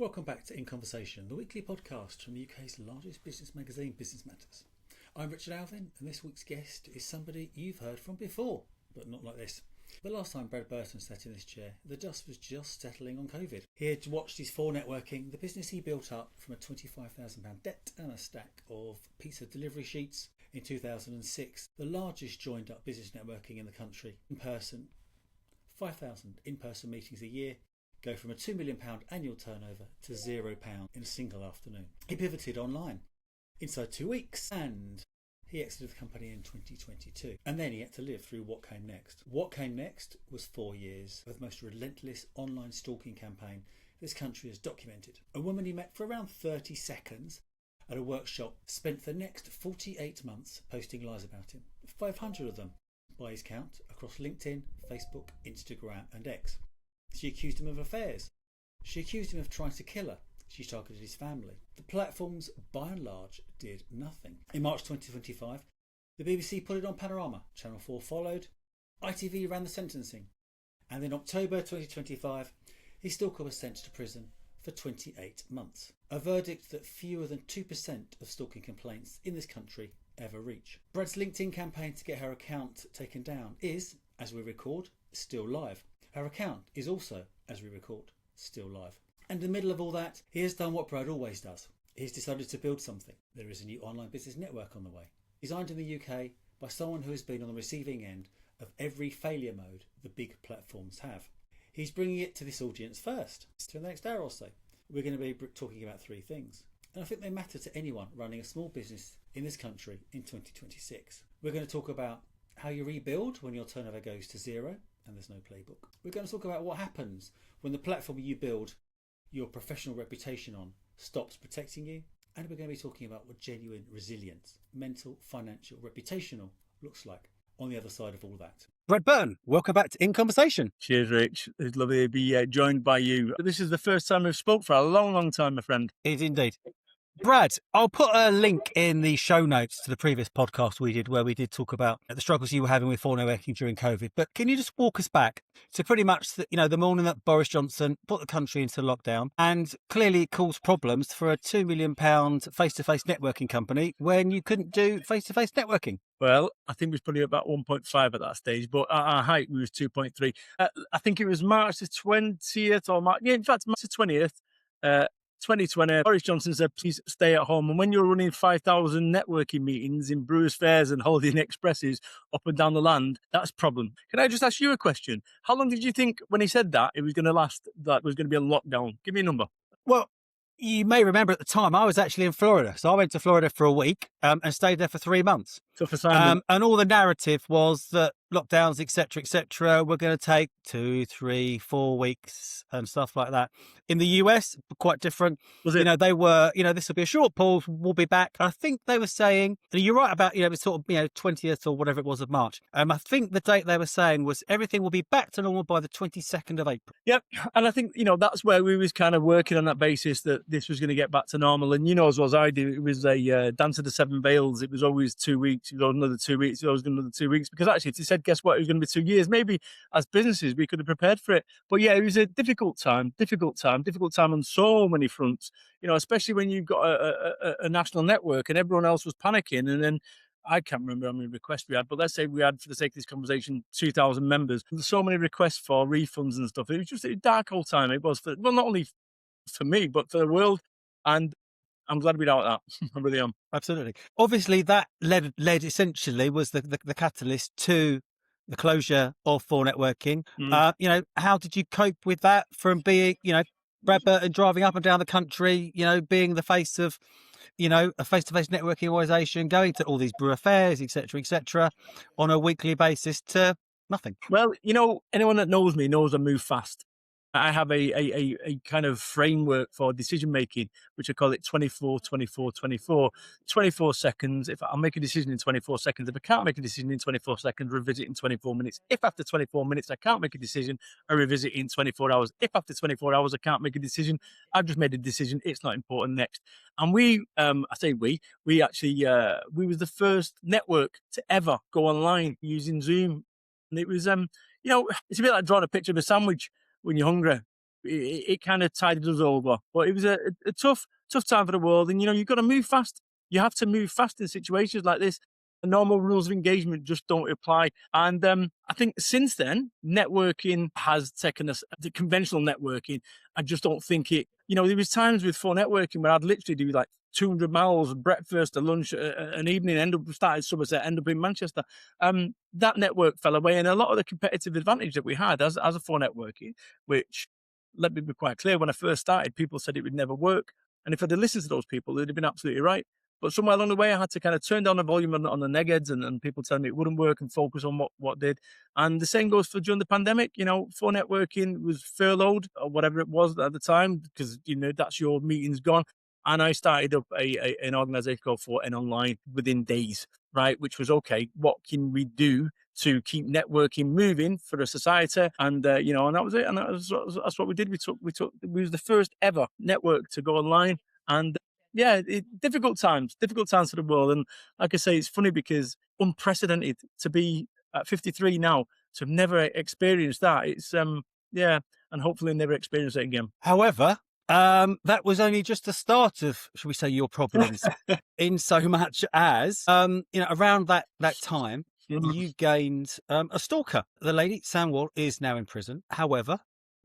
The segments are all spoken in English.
Welcome back to In Conversation, the weekly podcast from the UK's largest business magazine, Business Matters. I'm Richard Alvin, and this week's guest is somebody you've heard from before, but not like this. The last time Burton sat in this chair, the dust was just settling on COVID. He had watched his 4Networking, the business he built up from a £25,000 debt and a stack of pizza delivery sheets in 2006, the largest joined up business networking in the country, in person, 5,000 in-person meetings a year, go from a £2 million annual turnover to £0 in a single afternoon. He pivoted online inside 2 weeks and he exited the company in 2022. And then he had to live through what came next. What came next was 4 years of the most relentless online stalking campaign this country has documented. A woman he met for around 30 seconds at a workshop spent the next 48 months posting lies about him. 500 of them, by his count, across LinkedIn, Facebook, Instagram and X. She accused him of affairs. She accused him of trying to kill her. She targeted his family. The platforms, by and large, did nothing. In March 2025, the BBC put it on Panorama. Channel 4 followed. ITV ran the sentencing. And in October 2025, his stalker was sent to prison for 28 months. A verdict that fewer than 2% of stalking complaints in this country ever reach. Brad's LinkedIn campaign to get her account taken down is, as we record, still live. Her account is also, as we record, still live. And in the middle of all that, he has done what Brad always does. He's decided to build something. There is a new online business network on the way, designed in the UK by someone who has been on the receiving end of every failure mode the big platforms have. He's bringing it to this audience first. So in the next hour or so, we're going to be talking about three things. And I think they matter to anyone running a small business in this country in 2026. We're going to talk about how you rebuild when your turnover goes to zero and there's no playbook. We're going to talk about what happens when the platform you build your professional reputation on stops protecting you. And we're going to be talking about what genuine resilience, mental, financial, reputational looks like on the other side of all that. Brad Burton, welcome back to In Conversation. Cheers, Rich. It's lovely to be joined by you. This is the first time we've spoke for a long, long time, my friend. It is indeed. Brad, I'll put a link in the show notes to the previous podcast we did where we did talk about the struggles you were having with 4Networking during COVID. But can you just walk us back to pretty much the morning that Boris Johnson put the country into lockdown and clearly caused problems for a £2 million face-to-face networking company when you couldn't do face-to-face networking? Well, I think it was probably about 1.5 at that stage, but at our height, we was 2.3. I think it was March the 20th or March the 20th. 2020, Boris Johnson said, please stay at home. And when you're running 5,000 networking meetings in Brewers Fairs and Holiday Inn Expresses up and down the land, that's a problem. Can I just ask you a question? How long did you think when he said that it was going to last, that was going to be a lockdown? Give me a number. Well, you may remember at the time, I was actually in Florida. So I went to Florida for a week and stayed there for 3 months. Tough assignment. And all the narrative was that lockdowns, etc., were going to take 2, 3, 4 weeks and stuff like that. In the US, quite different. Was it? They were, this will be a short pause. We'll be back. I think they were saying, and you're right about, it was sort of, 20th or whatever it was of March. I think the date they were saying was everything will be back to normal by the 22nd of April. Yep. And I think, that's where we was kind of working on that basis that this was going to get back to normal. And as well as I do, it was a Dance of the Seven Veils. It was always 2 weeks. It was another 2 weeks. It was another 2 weeks. Because actually, if they said, guess what, it was going to be 2 years, maybe as businesses, we could have prepared for it. But yeah, it was a difficult time on so many fronts, especially when you've got a national network and everyone else was panicking. And then I can't remember how many requests we had, but let's say we had, for the sake of this conversation, 2,000 members. There's so many requests for refunds and stuff. It was just a dark old time. It was for, well, not only for me, but for the world. And I'm glad we're out of that. I really am. Absolutely. Obviously, that led essentially was the catalyst to the closure of 4Networking. How did you cope with that from being, Brad Burton driving up and down the country, being the face of, a face-to-face networking organisation, going to all these brewer fairs, etc., on a weekly basis to nothing? Well, anyone that knows me knows I move fast. I have a kind of framework for decision making, which I call it 24, 24, 24. 24 seconds. If I'll make a decision in 24 seconds, if I can't make a decision in 24 seconds, revisit in 24 minutes. If after 24 minutes I can't make a decision, I revisit in 24 hours. If after 24 hours I can't make a decision, I've just made a decision. It's not important. Next. And we actually we was the first network to ever go online using Zoom. And it was, it's a bit like drawing a picture of a sandwich when you're hungry. it kind of tided us over. But it was a tough time for the world. And, you've got to move fast. You have to move fast in situations like this. The normal rules of engagement just don't apply. And I think since then, networking has taken us, the conventional networking, I just don't think it, there was times with 4Networking where I'd literally do like 200 miles, breakfast, a lunch, an evening, started Somerset, end up in Manchester. That network fell away, and a lot of the competitive advantage that we had as a 4Networking, which, let me be quite clear, when I first started, people said it would never work. And if I'd have listened to those people, they'd have been absolutely right. But somewhere along the way, I had to kind of turn down the volume on the negeds and people telling me it wouldn't work and focus on what did. And the same goes for during the pandemic. 4Networking was furloughed or whatever it was at the time, because, that's your meeting's gone. And I started up an organization called 4N Online within days, right? Which was, okay, what can we do to keep networking moving for a society? And, and that was it. And that's what we did. We was the first ever network to go online. And difficult times for the world. And like I say, it's funny because unprecedented to be at 53 now, to have never experienced that. It's, and hopefully never experience it again. However, that was only just the start of, shall we say, your problems, in so much as, around that time, you gained a stalker. The lady, Sam Wall, is now in prison. However,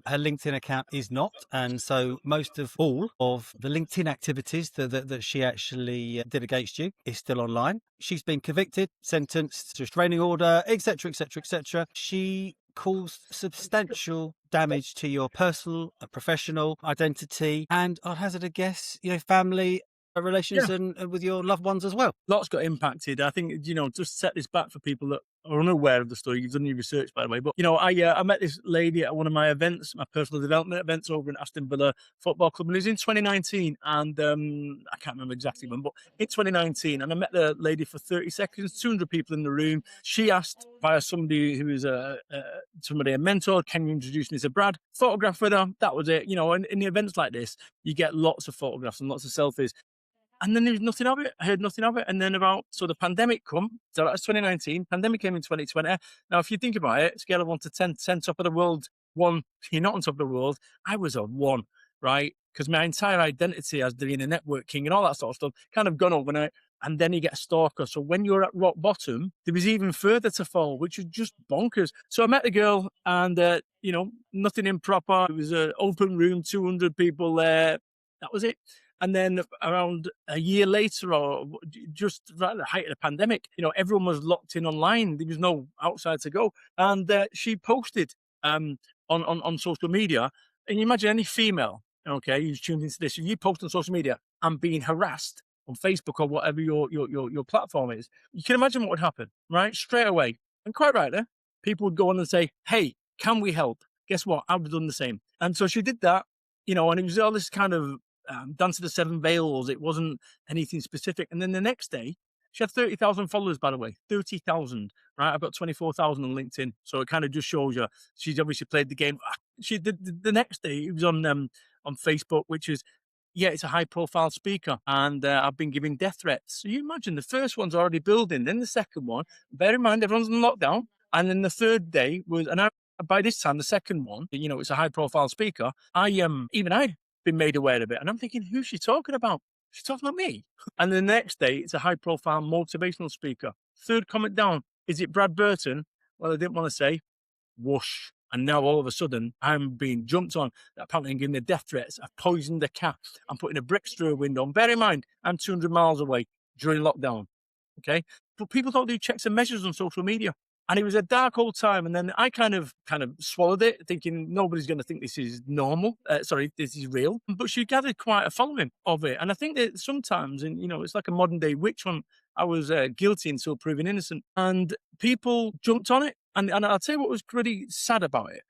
her LinkedIn account is not. And so most of all of the LinkedIn activities that she actually did against you is still online. She's been convicted, sentenced to restraining order, etc., etc., etc. She caused substantial damage to your personal, professional identity, and I'd hazard a guess, family relations and with your loved ones as well. Lots got impacted. I think, just set this back for people that are unaware of the story. You've done your research, by the way. But, I met this lady at one of my events, my personal development events over in Aston Football Club. And it was in 2019. And I can't remember exactly when, but in 2019. And I met the lady for 30 seconds, 200 people in the room. She asked via somebody who is a mentor, can you introduce me to Brad? Photograph with her. That was it. And in events like this, you get lots of photographs and lots of selfies. And then there was nothing of it. I heard nothing of it. And then so the pandemic come. So that was 2019. Pandemic came in 2020. Now, if you think about it, scale of 1 to 10, 10 top of the world, 1, you're not on top of the world. I was a 1, right? Because my entire identity as being a network king and all that sort of stuff kind of gone overnight. And then you get a stalker. So when you're at rock bottom, there was even further to fall, which was just bonkers. So I met the girl and, nothing improper. It was an open room, 200 people there. That was it. And then around a year later, or just right at the height of the pandemic, everyone was locked in online. There was no outside to go. And she posted on social media. And you imagine any female, okay, who's tuned into this, if you post on social media, I'm being harassed on Facebook or whatever your platform is, you can imagine what would happen, right? Straight away. And quite right there. People would go on and say, hey, can we help? Guess what? I would have done the same. And so she did that, and it was all this kind of Dance to the Seven Veils. It wasn't anything specific. And then the next day, she had 30,000 followers, by the way, 30,000, right? I've got 24,000 on LinkedIn. So it kind of just shows you she's obviously played the game. She did the next day, it was on Facebook, which is, it's a high profile speaker. And I've been giving death threats. So you imagine the first one's already building. Then the second one, bear in mind, everyone's in lockdown. And then the third day was, by this time, the second one, it's a high profile speaker. I'd been made aware of it. And I'm thinking, who's she talking about? She's talking about me. And the next day, it's a high-profile motivational speaker. Third comment down, is it Brad Burton? Well, I didn't want to say. Whoosh. And now all of a sudden, I'm being jumped on. Apparently, I'm giving the death threats. I've poisoned a cat. I'm putting a brick through a window. And bear in mind, I'm 200 miles away during lockdown. Okay? But people don't do checks and measures on social media. And it was a dark old time. And then I kind of swallowed it, thinking nobody's going to think this is normal. This is real. But she gathered quite a following of it. And I think that sometimes, and it's like a modern day witch hunt, I was guilty until proven innocent. And people jumped on it. And I'll tell you what was pretty sad about it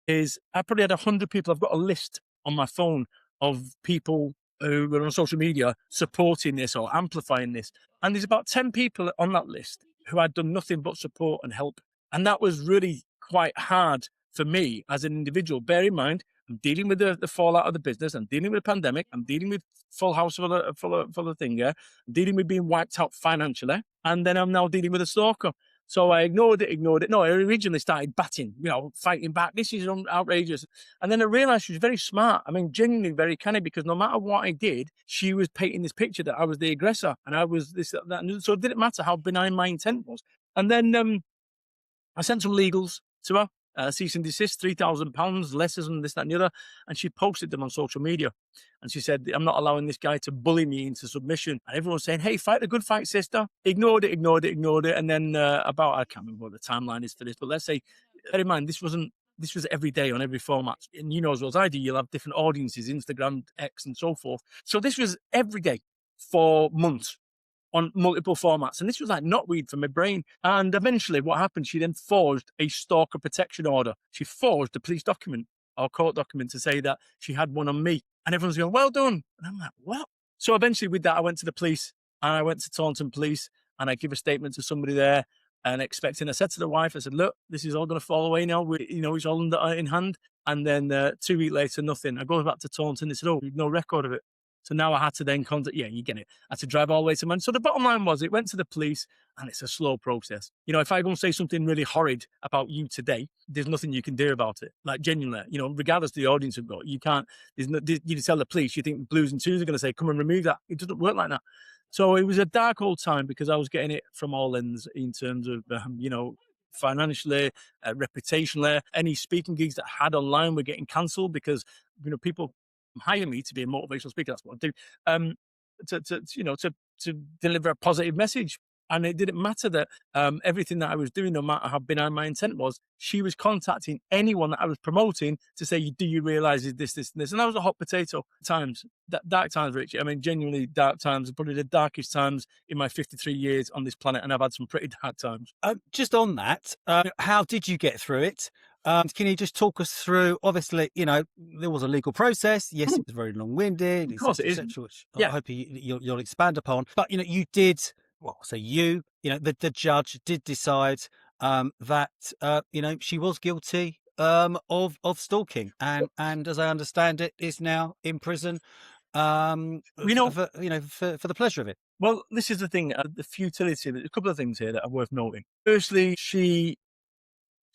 is I probably had 100 people. I've got a list on my phone of people who were on social media supporting this or amplifying this. And there's about 10 people on that list who had done nothing but support and help. And that was really quite hard for me as an individual. Bear in mind, I'm dealing with the fallout of the business. I'm dealing with a pandemic. I'm dealing with full house full of thing. I'm dealing with being wiped out financially. And then I'm now dealing with a stalker. So I ignored it. No, I originally started batting, fighting back. This is outrageous. And then I realized she was very smart. I mean, genuinely very canny, because no matter what I did, she was painting this picture that I was the aggressor and I was this, that. And so it didn't matter how benign my intent was. And then I sent some legals to her. Cease and desist, £3,000, lessons and this, that, and the other. And she posted them on social media. And she said, I'm not allowing this guy to bully me into submission. And everyone was saying, hey, fight the good fight, sister. Ignored it. And then I can't remember what the timeline is for this, but let's say, bear in mind, this was every day on every format. And as well as I do, you'll have different audiences, Instagram, X, and so forth. So this was every day for months, on multiple formats. And this was like knotweed for my brain. And eventually what happened, she then forged a stalker protection order. She forged a police document or court document to say that she had one on me. And everyone's going, well done. And I'm like, what? So eventually with that, I went to the police, and I went to Taunton Police, and I give a statement to somebody there, and I said to the wife, I said, look, this is all going to fall away now. It's all in hand. And then 2 weeks later, nothing. I go back to Taunton. They said, oh, no record of it. So now I had to then contact, you get it. I had to drive all the way to Manchester. So the bottom line was, it went to the police, and it's a slow process. If I go and say something really horrid about you today, there's nothing you can do about it. Like, genuinely, regardless of the audience you've got, you can't, you tell the police, you think Blues and Twos are going to say, come and remove that. It doesn't work like that. So it was a dark old time, because I was getting it from all ends in terms of, financially, reputationally. Any speaking gigs that I had online were getting cancelled because, people hire me to be a motivational speaker. That's what I do. To deliver a positive message. And it didn't matter that everything that I was doing, no matter how benign my intent was, she was contacting anyone that I was promoting to say, do you realize this, and this? And that was a hot potato times, dark times, Richie. I mean, genuinely dark times, probably the darkest times in my 53 years on this planet. And I've had some pretty dark times. Just on that, how did you get through it? Can you just talk us through, obviously, there was a legal process. Yes, it was very long-winded. Of course it is. Which I hope you'll expand upon. But, you did, the judge did decide that, she was guilty of stalking. And as I understand it, is now in prison for the pleasure of it. Well, this is the thing, the futility. There's a couple of things here that are worth noting. Firstly, she's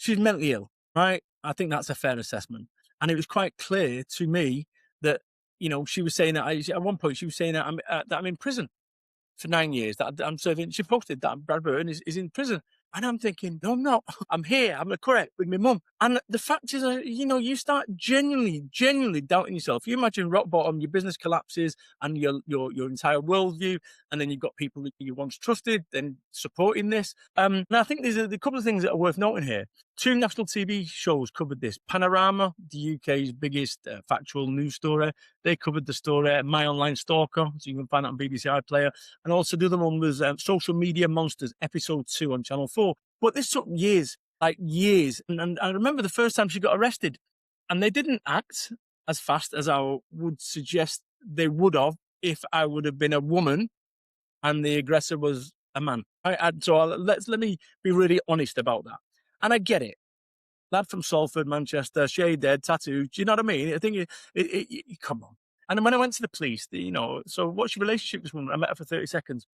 mentally ill. Right. I think that's a fair assessment. And it was quite clear to me that, she was saying that at one point, she was saying that I'm in prison for 9 years, that I'm serving. She posted that Brad Burton is in prison. And I'm thinking, no, I'm not. I'm here. I'm correct with my mum. And the fact is, you start genuinely doubting yourself. You imagine rock bottom, your business collapses and your entire worldview. And then you've got people that you once trusted then supporting this. And I think there's a couple of things that are worth noting here. 2 national TV shows covered this. Panorama, the UK's biggest factual news story. They covered the story. My Online Stalker, so you can find that on BBC iPlayer. And also the other one was Social Media Monsters, episode 2 on Channel 4. But this took years. And I remember the first time she got arrested, and they didn't act as fast as I would suggest they would have if I would have been a woman and the aggressor was a man. Let me be really honest about that. And I get it. Lad from Salford, Manchester, shaved head, tattoo. Do you know what I mean? I think come on. And when I went to the police, so what's your relationship with this woman? I met her for 30 seconds.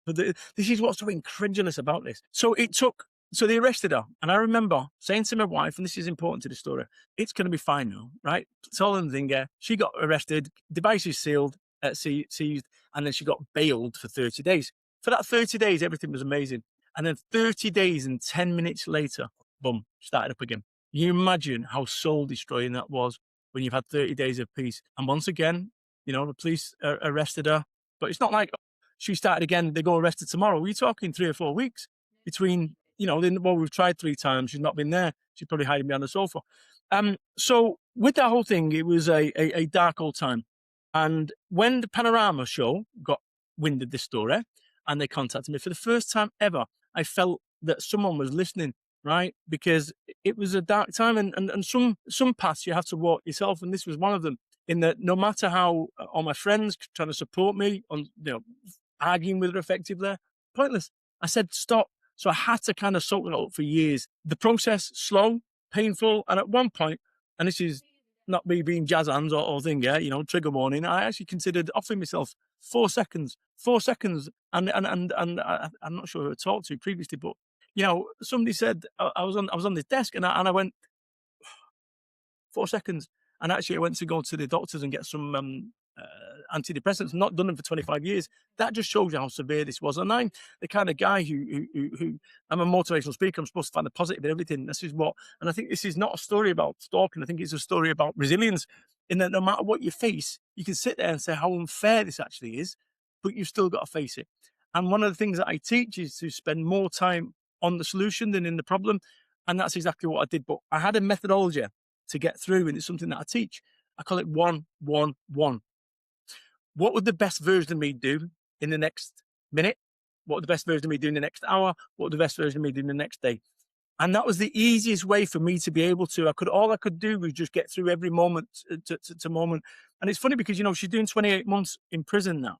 But this is what's so incredulous about this. So they arrested her. And I remember saying to my wife, and this is important to the story, it's going to be fine now, right? It's all in the thing there. She got arrested, devices seized, and then she got bailed for 30 days. For that 30 days, everything was amazing. And then 30 days and 10 minutes later, boom, started up again. You imagine how soul destroying that was when you've had 30 days of peace. And once again, the police arrested her. But it's not like she started again, they go arrested tomorrow. We're talking 3 or 4 weeks between, we've tried 3 times. She's not been there. She's probably hiding behind the sofa. So with that whole thing, it was a dark old time. And when the Panorama show got wind of this story and they contacted me, for the first time ever, I felt that someone was listening, right? Because it was a dark time, and some paths you have to walk yourself, and this was one of them. In that, no matter how all my friends trying to support me on, arguing with her effectively, pointless. I said stop. So I had to kind of soak it up for years. The process, slow, painful, and at one point, and this is not me being jazz hands or thing, trigger warning, I actually considered offering myself 4 seconds. And I'm not sure who I talked to previously, but somebody said I was on this desk and I went 4 seconds. And actually I went to go to the doctors and get some antidepressants, not done them for 25 years. That just shows you how severe this was. And I'm the kind of guy who I'm a motivational speaker. I'm supposed to find the positive in everything. And I think this is not a story about stalking. I think it's a story about resilience, in that no matter what you face, you can sit there and say how unfair this actually is, but you've still got to face it. And one of the things that I teach is to spend more time on the solution than in the problem. And that's exactly what I did. But I had a methodology to get through, and it's something that I teach. I call it 1-1-1. What would the best version of me do in the next minute? What would the best version of me do in the next hour? What would the best version of me do in the next day? And that was the easiest way for me to be able to, all I could do was just get through every moment to moment. And it's funny because, she's doing 28 months in prison now.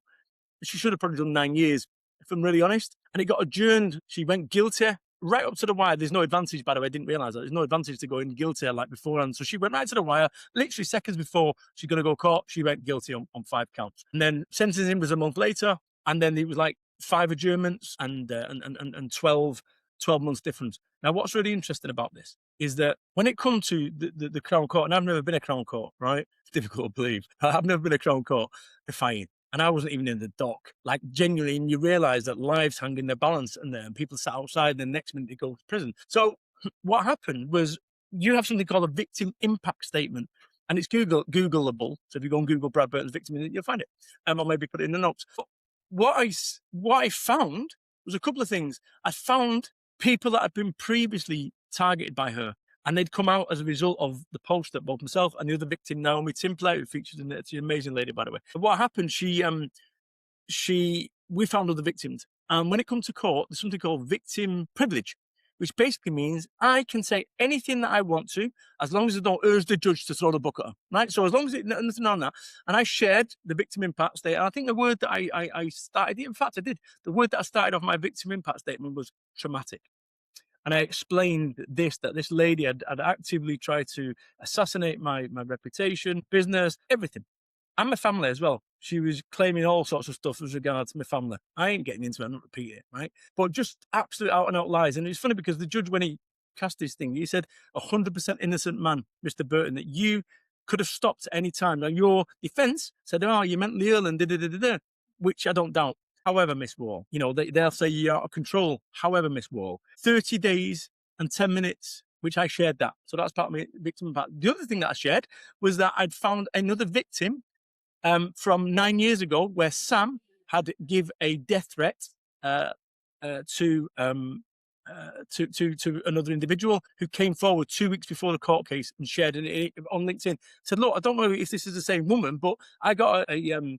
She should have probably done 9 years, if I'm really honest. And it got adjourned. She went guilty right up to the wire. There's no advantage, by the way. I didn't realize that. There's no advantage to going guilty like beforehand. So she went right to the wire, literally seconds before she's going to go court. She went guilty on 5 counts. And then sentencing was a month later. And then it was like 5 adjournments and 12 months difference. Now, what's really interesting about this is that when it comes to the Crown Court, and I've never been a Crown Court, right? It's difficult to believe. I've never been a Crown Court defying. And I wasn't even in the dock. Like, genuinely, and you realise that lives hang in the balance in there, and people sat outside, and the next minute they go to prison. So what happened was you have something called a victim impact statement, and it's Googleable. So if you go and Google Brad Burton's victim, you'll find it. Or maybe put it in the notes. But what I found was a couple of things. I found people that had been previously targeted by her, and they'd come out as a result of the post that both myself and the other victim, Naomi Timplay, who features in it. It's an amazing lady, by the way. But what happened, we found other victims. And when it comes to court, there's something called victim privilege, which basically means I can say anything that I want to, as long as I don't urge the judge to throw the book at her, right? So as long as nothing on that. And I shared the victim impact statement. And I think the word that I started, in fact, I did. The word that I started off my victim impact statement was traumatic. And I explained that this lady had actively tried to assassinate my reputation, business, everything. And my family as well. She was claiming all sorts of stuff with regards to my family. I ain't getting into it, I'm not repeating it, right? But just absolute out and out lies. And it's funny because the judge, when he cast this thing, he said, 100% innocent man, Mr. Burton, that you could have stopped at any time. Now, your defense said, you're mentally ill and da-da-da-da-da, which I don't doubt. However, Miss Wall, they'll say you're out of control. However, Miss Wall, 30 days and 10 minutes, which I shared that. So that's part of my victim impact. The other thing that I shared was that I'd found another victim from 9 years ago, where Sam had give a death threat to another individual who came forward 2 weeks before the court case and shared it on LinkedIn. Said, look, I don't know if this is the same woman, but I got a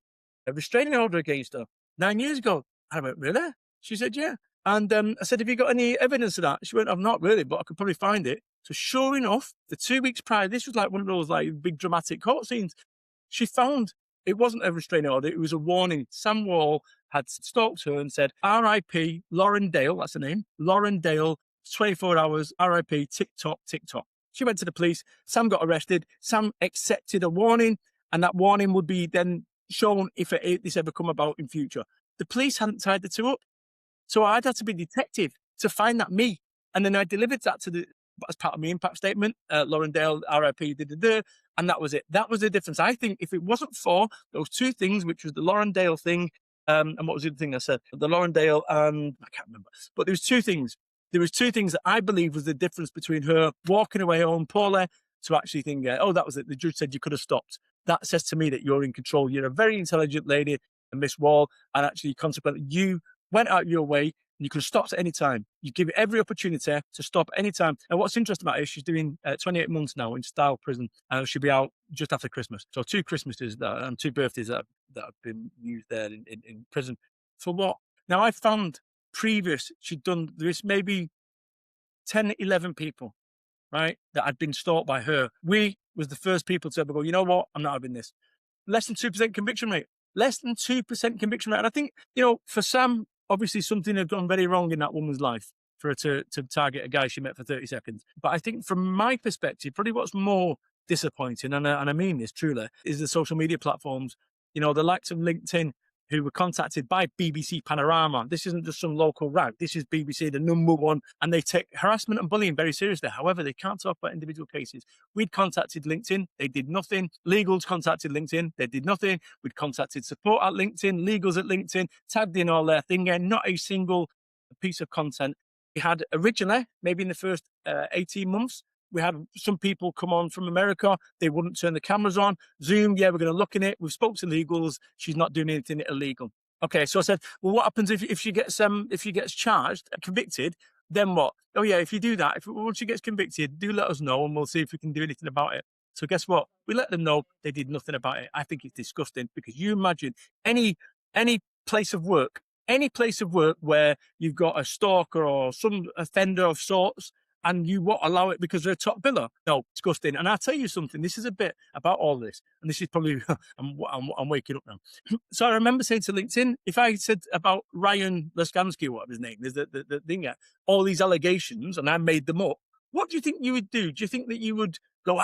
restraining order against her 9 years ago. I went, really? She said, yeah. And I said, have you got any evidence of that? She went, I've not really, but I could probably find it. So sure enough, the 2 weeks prior, this was like one of those like big dramatic court scenes. She found it wasn't a restraining order, it was a warning. Sam Wall had stalked her and said, R.I.P. Lauren Dale, that's her name, Lauren Dale, 24 hours, R.I.P. TikTok. She went to the police. Sam got arrested. Sam accepted a warning, and that warning would be then shown if this ever come about in future. The police hadn't tied the two up. So I'd had to be a detective to find that me. And then I delivered that as part of my impact statement, Lauren Dale, RIP, and that was it. That was the difference. I think if it wasn't for those two things, which was the Lauren Dale thing, and what was the other thing I said? The Lauren Dale, and I can't remember. But there was two things. There was two things that I believe was the difference between her walking away home poorly to actually think, that was it. The judge said you could have stopped. That says to me that you're in control. You're a very intelligent lady, Miss Wall, and actually consequently you went out your way and you could have stopped at any time. You give it every opportunity to stop at any time. And what's interesting about it is she's doing 28 months now in Style prison. She'll be out just after Christmas. So 2 Christmases and 2 birthdays that have been used there in prison. For what? Now I found she'd done, there's maybe 10, 11 people, right, that had been stalked by her. We was the first people to ever go, you know what, I'm not having this. Less than 2% conviction rate. Less than 2% conviction rate. And I think, for Sam, obviously something had gone very wrong in that woman's life for her to target a guy she met for 30 seconds. But I think from my perspective, probably what's more disappointing, and I mean this truly, is the social media platforms, the likes of LinkedIn, who were contacted by BBC Panorama. This isn't just some local rag. This is BBC, the number one, and they take harassment and bullying very seriously. However, they can't talk about individual cases. We'd contacted LinkedIn. They did nothing. Legals contacted LinkedIn. They did nothing. We'd contacted support at LinkedIn, legals at LinkedIn, tagged in all their thing, and not a single piece of content. We had originally, maybe in the first 18 months, we had some people come on from America. They wouldn't turn the cameras on. Zoom, yeah, we're going to look in it. We've spoken to legals. She's not doing anything illegal. Okay, so I said, well, what happens if she gets charged, convicted? Then what? Oh yeah, if you do that, once she gets convicted, do let us know, and we'll see if we can do anything about it. So guess what? We let them know. They did nothing about it. I think it's disgusting, because you imagine any place of work where you've got a stalker or some offender of sorts, and you won't allow it because they're a top biller. No, disgusting. And I'll tell you something, this is a bit about all this, and this is probably, I'm waking up now. So I remember saying to LinkedIn, if I said about Ryan Leskansky, whatever his name is, the thing, all these allegations, and I made them up, what do you think you would do? Do you think that you would go,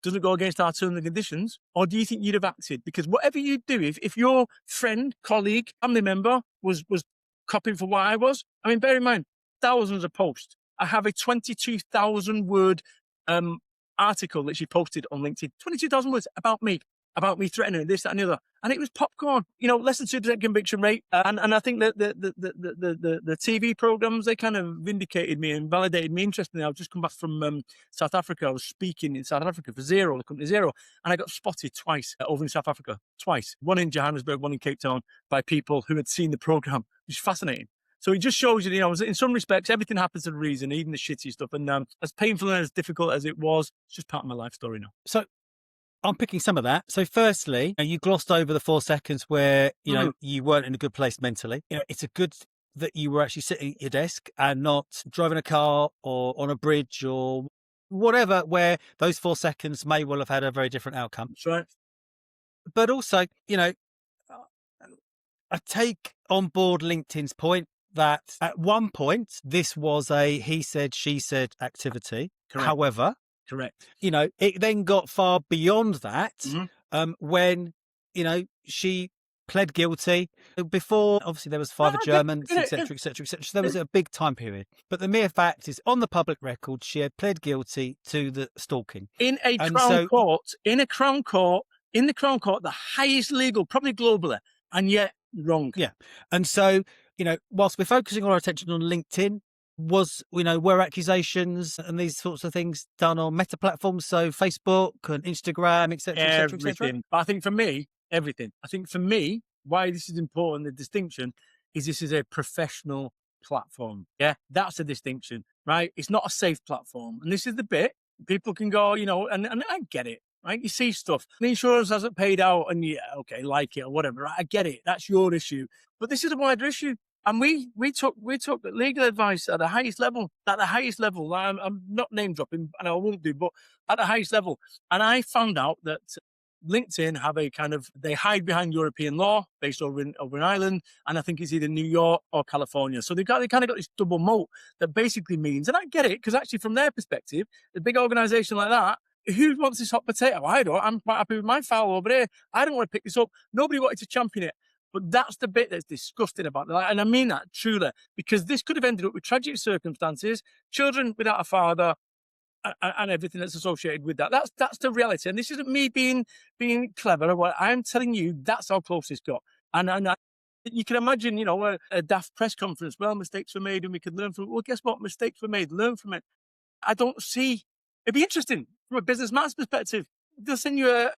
doesn't go against our terms and conditions? Or do you think you'd have acted? Because whatever you do, if your friend, colleague, family member was copying for what I was, I mean, bear in mind, thousands of posts. I have a 22,000 word article that she posted on LinkedIn, 22,000 words about me threatening this, that, and the other. And it was popcorn, less than 2% conviction rate. And I think that the TV programs, they kind of vindicated me and validated me. Interestingly, I've just come back from South Africa. I was speaking in South Africa for Zero, the company Zero, and I got spotted twice over in South Africa, twice. One in Johannesburg, one in Cape Town, by people who had seen the program, which is fascinating. So it just shows you, in some respects, everything happens for a reason, even the shitty stuff. And as painful and as difficult as it was, it's just part of my life story now. So I'm picking some of that. So firstly, you glossed over the 4 seconds where, you weren't in a good place mentally. It's a good that you were actually sitting at your desk and not driving a car or on a bridge or whatever, where those 4 seconds may well have had a very different outcome. That's right. But also, I take on board LinkedIn's point that at one point this was a he said, she said activity. Correct. However, correct. It then got far beyond that when, she pled guilty. Before, obviously, there was five Germans, etc., etc., etc. So there was a big time period. But the mere fact is, on the public record, she had pled guilty to the stalking. In the Crown Court, the highest legal, probably globally, and yet wrong. Yeah. And so, whilst we're focusing our attention on LinkedIn, were accusations and these sorts of things done on meta platforms, so Facebook and Instagram, etc., etc., etc. But I think for me, everything. I think for me, why this is important, the distinction, is this is a professional platform. Yeah, that's a distinction, right? It's not a safe platform. And this is the bit people can go, and I get it, right? You see stuff. The insurance hasn't paid out and like it or whatever. Right? I get it. That's your issue. But this is a wider issue. And we took legal advice at the highest level. I'm not name dropping, and I won't do, but at the highest level. And I found out that LinkedIn have they hide behind European law based over in Ireland, and I think it's either New York or California. So they kind of got this double moat that basically means, and I get it, because actually from their perspective, a big organization like that, who wants this hot potato? I don't. I'm quite happy with my foul over here. I don't want to pick this up. Nobody wanted to champion it. But that's the bit that's disgusting about it. And I mean that truly, because this could have ended up with tragic circumstances, children without a father, and everything that's associated with that. That's the reality. And this isn't me being clever. What I'm telling you, that's how close it's got. And you can imagine, a daft press conference. Well, mistakes were made and we could learn from it. Well, guess what? Mistakes were made. Learn from it. I don't see. It'd be interesting from a businessman's perspective. They'll send you a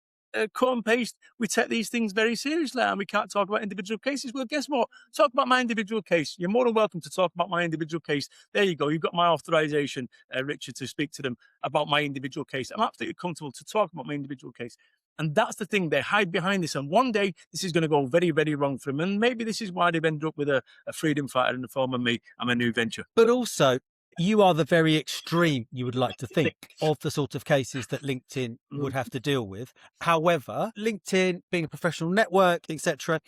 cut and paste. We take these things very seriously and we can't talk about individual cases. Well, guess what? Talk about my individual case. You're more than welcome to talk about my individual case. There you go. You've got my authorization, Richard, to speak to them about my individual case. I'm absolutely comfortable to talk about my individual case. And that's the thing. They hide behind this. And one day this is going to go very, very wrong for them. And maybe this is why they've ended up with a freedom fighter in the form of me and my new venture. But also, you are the very extreme, you would like to think, of the sort of cases that LinkedIn would have to deal with. However, LinkedIn being a professional network, etc.,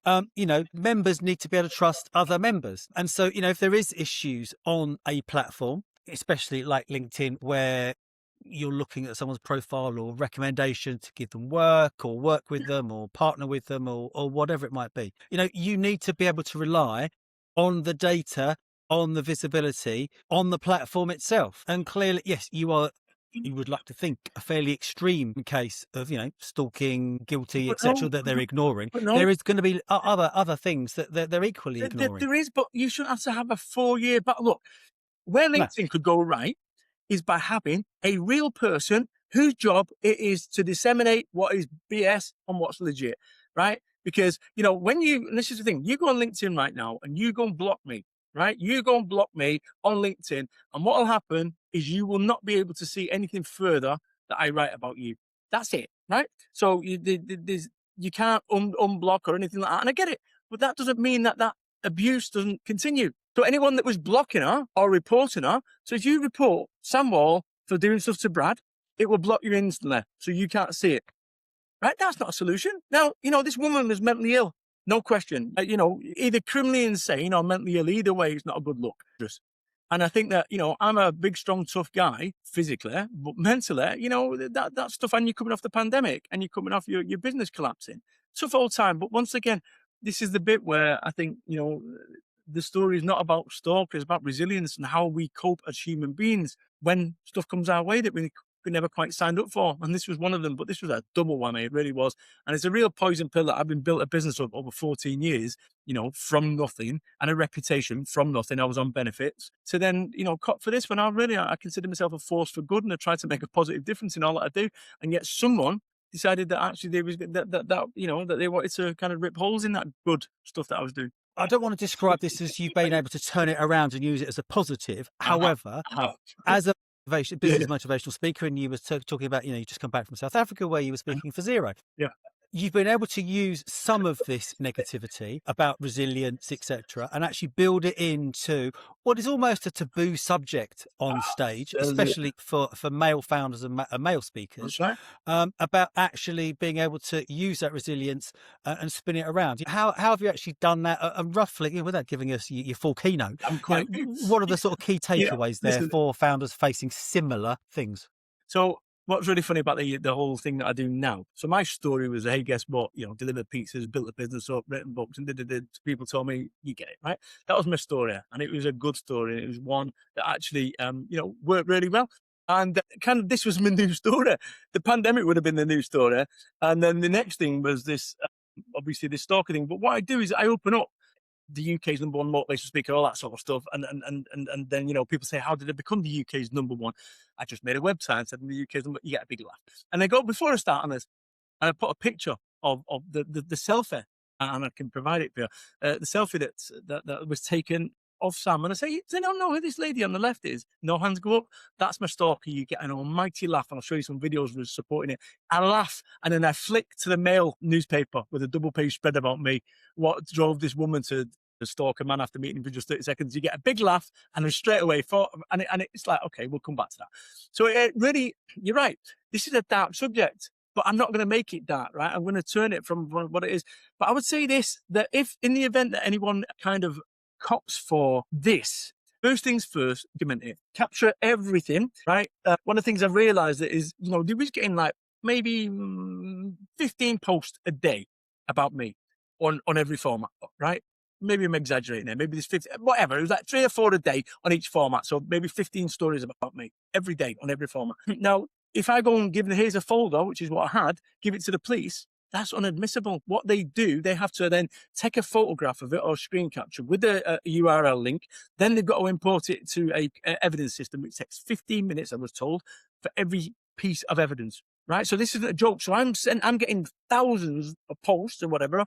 members need to be able to trust other members. And so, if there is issues on a platform, especially like LinkedIn, where you're looking at someone's profile or recommendation to give them work or work with them or partner with them or whatever it might be. You need to be able to rely on the data, on the visibility, on the platform itself. And clearly, yes, you would like to think a fairly extreme case of, stalking, guilty, etc., that they're ignoring. There is going to be other things that they're equally ignoring. There is, but you shouldn't have to have a 4-year back. Look, where LinkedIn could go right is by having a real person whose job it is to disseminate what is BS and what's legit, right? Because, and this is the thing, you go on LinkedIn right now and you go and block me, right? You go and block me on LinkedIn, and what will happen is you will not be able to see anything further that I write about you. That's it, right? So you can't unblock or anything like that, and I get it, but that doesn't mean that abuse doesn't continue. So anyone that was blocking her or reporting her, so if you report Sam Wall for doing stuff to Brad, it will block you instantly, so you can't see it. Right? That's not a solution. Now, this woman was mentally ill. No question. Either criminally insane or mentally ill. Either way, it's not a good look. And I think that, I'm a big, strong, tough guy physically, but mentally, that stuff, and you're coming off the pandemic and you're coming off your business collapsing. Tough old time. But once again, this is the bit where I think, the story is not about Stalker, it's about resilience and how we cope as human beings when stuff comes our way that we never quite signed up for. And this was one of them, but this was a double whammy. It really was. And it's a real poison pill that I've been built a business of over 14 years, from nothing, and a reputation from nothing. I was on benefits to then, cop for this when I consider myself a force for good, and I try to make a positive difference in all that I do. And yet someone decided that actually they was that they wanted to kind of rip holes in that good stuff that I was doing. I don't want to describe this as you've been able to turn it around and use it as a positive. However, as a business motivational speaker, and you were talking about, you just come back from South Africa where you were speaking for Zero. Yeah. You've been able to use some of this negativity about resilience, etc., and actually build it into what is almost a taboo subject on stage, especially for male founders and male speakers. That's right. About actually being able to use that resilience and spin it around. How have you actually done that? And roughly, without giving us your full keynote, what are the sort of key takeaways there for founders facing similar things? So, what's really funny about the whole thing that I do now? So my story was, hey, guess what? Delivered pizzas, built a business up, written books, and people told me, you get it, right? That was my story, and it was a good story. It was one that actually, worked really well. And kind of this was my new story. The pandemic would have been the new story, and then the next thing was this, obviously this Stalker thing. But what I do is I open up the UK's number one motivational speaker, all that sort of stuff. And then, people say, how did it become the UK's number one? I just made a website and said, the UK's number, you get a big laugh. And I go, before I start on this, and I put a picture of the selfie, and I can provide it for you. The selfie that was taken of Sam. And I say, no, who this lady on the left is? No hands go up. That's my Stalker. You get an almighty laugh. And I'll show you some videos of supporting it. I laugh. And then I flick to the Mail newspaper with a double page spread about me. What drove this woman to stalk a man after meeting him for just 30 seconds? You get a big laugh, and then straight away, and it's like, okay, we'll come back to that. So it really, you're right. This is a dark subject, but I'm not going to make it dark, right? I'm going to turn it from what it is. But I would say this, that if in the event that anyone kind of cops for this, first things first, document it, capture everything, right? One of the things I've realized is, they was getting like maybe 15 posts a day about me on every format, right? Maybe I'm exaggerating there. Maybe there's 50, whatever. It was like 3 or 4 a day on each format. So maybe 15 stories about me every day on every format. Now, if I go and give them, here's a folder, which is what I had, give it to the police, that's unadmissible. What they do, they have to then take a photograph of it or screen capture with a URL link. Then they've got to import it to a evidence system, which takes 15 minutes, I was told, for every piece of evidence. Right? So this isn't a joke. So I'm getting thousands of posts or whatever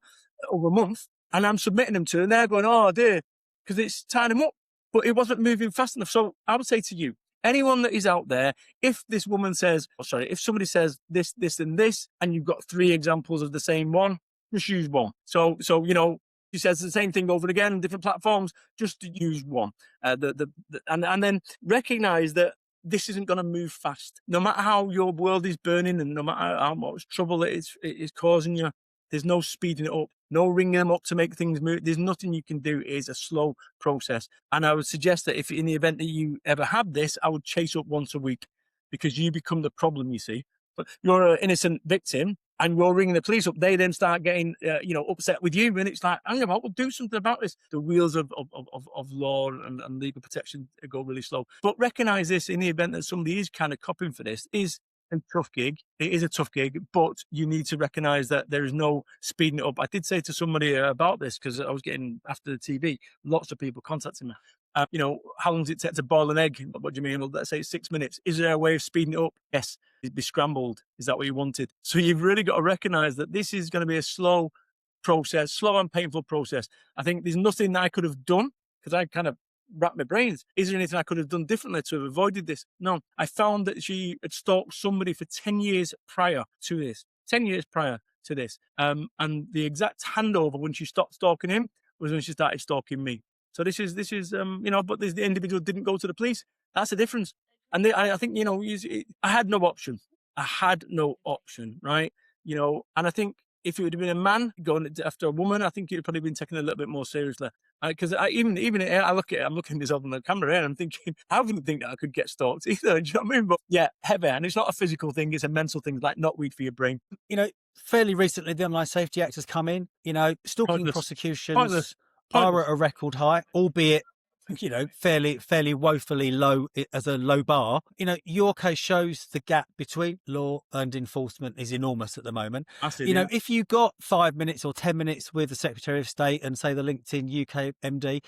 over a month, and I'm submitting them to, and they're going, oh dear, because it's tying them up. But it wasn't moving fast enough. So I would say to you, anyone that is out there, if this woman says, if somebody says this, and this, and you've got 3 examples of the same one, just use one. So she says the same thing over again on different platforms, just use one. And then recognize that this isn't going to move fast. No matter how your world is burning, and no matter how much trouble it is causing you, there's no speeding it up, no ringing them up to make things move. There's nothing you can do. It is a slow process. And I would suggest that if in the event that you ever have this, I would chase up once a week. because you become the problem, you see. But you're an innocent victim and you're ringing the police up. They then start getting, upset with you. And it's like, hang on, we'll do something about this. The wheels of law and legal protection go really slow. But recognize this in the event that somebody is kind of copping for this is a tough gig. It is a tough gig, but you need to recognize that there is no speeding it up. I did say to somebody about this because I was getting after the TV, lots of people contacting me. How long does it take to boil an egg? What do you mean? Well, let's say 6 minutes. Is there a way of speeding it up? Yes. It'd be scrambled. Is that what you wanted? So you've really got to recognize that this is going to be a slow process, slow and painful process. I think there's nothing that I could have done because I kind of wrapped my brains. Is there anything I could have done differently to have avoided this? No. I found that she had stalked somebody for 10 years prior to this. 10 years prior to this. And the exact handover when she stopped stalking him was when she started stalking me. So this is, but the individual didn't go to the police. That's the difference. And I think, I had no option. Right? And I think if it would have been a man going after a woman, I think you'd probably been taken a little bit more seriously. Because I look at it, I'm looking at myself on the camera and I'm thinking, I wouldn't think that I could get stalked either. Do you know what I mean? But yeah, heavy. And it's not a physical thing, it's a mental thing, like knotweed for your brain. Fairly recently, the Online Safety Act has come in. Stalking Pointless. Prosecutions Pointless. are at a record high, albeit, fairly woefully low as a low bar. Your case shows the gap between law and enforcement is enormous at the moment. Absolutely. If you got 5 minutes or 10 minutes with the Secretary of State and say the LinkedIn UK MD,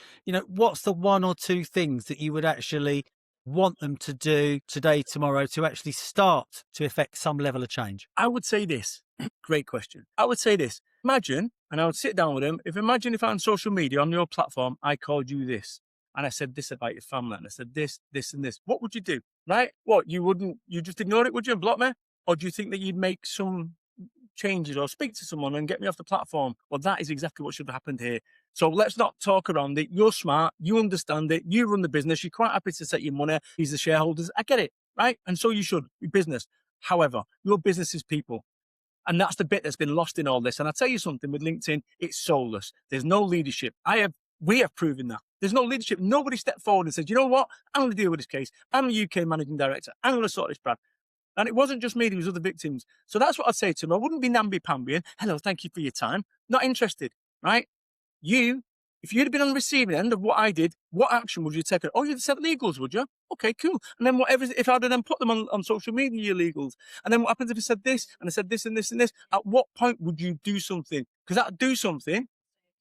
what's the one or two things that you would actually want them to do today, tomorrow, to actually start to effect some level of change? I would say this. Great question. I would say this. Imagine, and I would sit down with him. Imagine if on social media, on your platform, I called you this. And I said this about your family. And I said this, and this. What would you do? Right? What? You just ignore it, would you, and block me? Or do you think that you'd make some changes or speak to someone and get me off the platform? Well, that is exactly what should have happened here. So let's not talk around it. You're smart. You understand it. You run the business. You're quite happy to set your money. These are the shareholders. I get it. Right? And so you should. Your business. However, your business is people. And that's the bit that's been lost in all this. And I'll tell you something with LinkedIn, it's soulless. There's no leadership. We have proven that. There's no leadership. Nobody stepped forward and said, you know what? I'm going to deal with this case. I'm the UK managing director. I'm going to sort this, Brad. And it wasn't just me, there was other victims. So that's what I'd say to him. I wouldn't be namby-pambying. Hello, thank you for your time. Not interested, right? If you'd have been on the receiving end of what I did, what action would you take? Oh, you'd have said legals, would you? Okay, cool. And then if I'd have then put them on social media, your legals, and then what happens if I said this, and I said this and this and this, at what point would you do something? Because that do something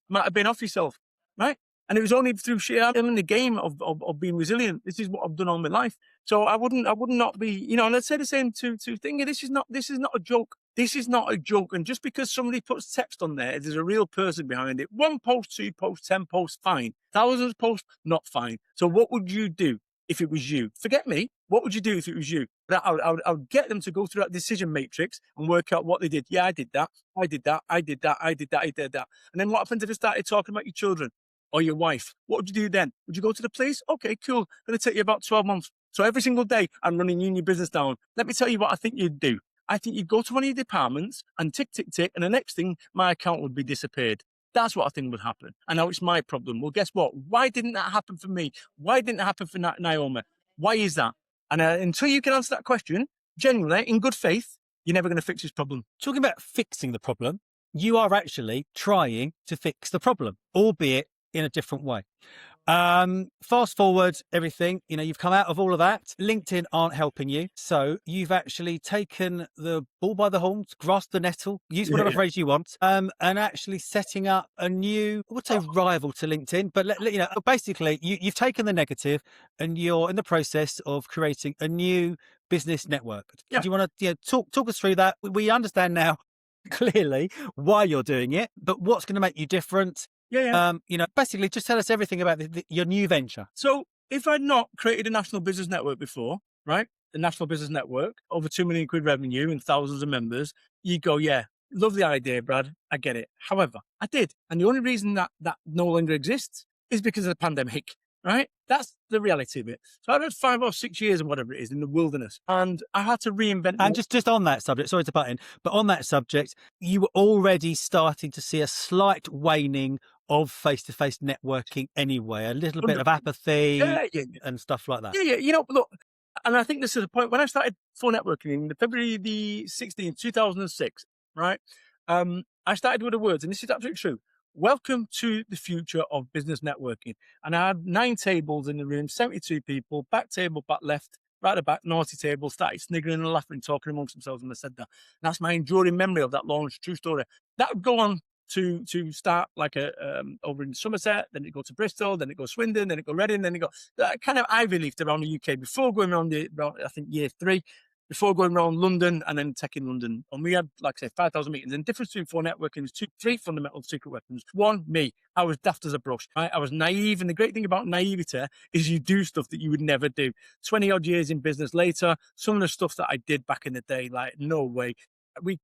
might have been off yourself, right? And it was only through sheer in the game of being resilient. This is what I've done all my life. So I would not be, and I'd say the same to thinking this is not a joke. This is not a joke. And just because somebody puts text on there, there's a real person behind it. 1 post, 2 posts, 10 posts, fine. Thousands of posts, not fine. So what would you do if it was you? Forget me. What would you do if it was you? I would get them to go through that decision matrix and work out what they did. Yeah, I did that. I did that. I did that. I did that. I did that. And then what happens if they started talking about your children or your wife? What would you do then? Would you go to the police? Okay, cool. Going to take you about 12 months. So every single day I'm running you and your business down. Let me tell you what I think you'd do. I think you'd go to one of your departments and tick, tick, tick. And the next thing, my account would be disappeared. That's what I think would happen. And now it's my problem. Well, guess what? Why didn't that happen for me? Why didn't it happen for Naomi? Why is that? And until you can answer that question, genuinely, in good faith, you're never going to fix this problem. Talking about fixing the problem, you are actually trying to fix the problem, albeit in a different way. Fast forward everything, you've come out of all of that. LinkedIn aren't helping you. So you've actually taken the bull by the horns, grasped the nettle, use whatever phrase you want, and actually setting up a new, I would say rival to LinkedIn, but basically you've taken the negative and you're in the process of creating a new business network. Yeah. Do you want to talk us through that? We understand now clearly why you're doing it, but what's going to make you different? Yeah. Basically just tell us everything about your new venture. So if I'd not created a national business network before, right? The national business network, over 2 million quid revenue and thousands of members, you go, yeah, lovely idea, Brad. I get it. However, I did. And the only reason that no longer exists is because of the pandemic, right? That's the reality of it. So I had 5 or 6 years or whatever it is in the wilderness, and I had to reinvent. And just on that subject, sorry to butt in, but on that subject, you were already starting to see a slight waning of face-to-face networking anyway, a little bit of apathy and stuff like that. Yeah. Look, And I think this is the point. When I started 4Networking in February the 16th, 2006, right? I started with the words, and this is absolutely true. Welcome to the future of business networking. And I had 9 tables in the room, 72 people, back table, back left, right at the back, naughty table, started sniggering and laughing, talking amongst themselves when I said that. And that's my enduring memory of that launch, true story. That would go on to start like over in Somerset, then it go to Bristol, then it go Swindon, then it go Reading, then it go kind of Ivy Leafed around the UK before going around I think year 3. Before going around London and then tech in London. And we had, like I say, 5,000 meetings. And the difference between 4Networking was 3 fundamental secret weapons. 1, me. I was daft as a brush. Right? I was naive. And the great thing about naivety is you do stuff that you would never do. 20 odd years in business later, some of the stuff that I did back in the day, like, no way. We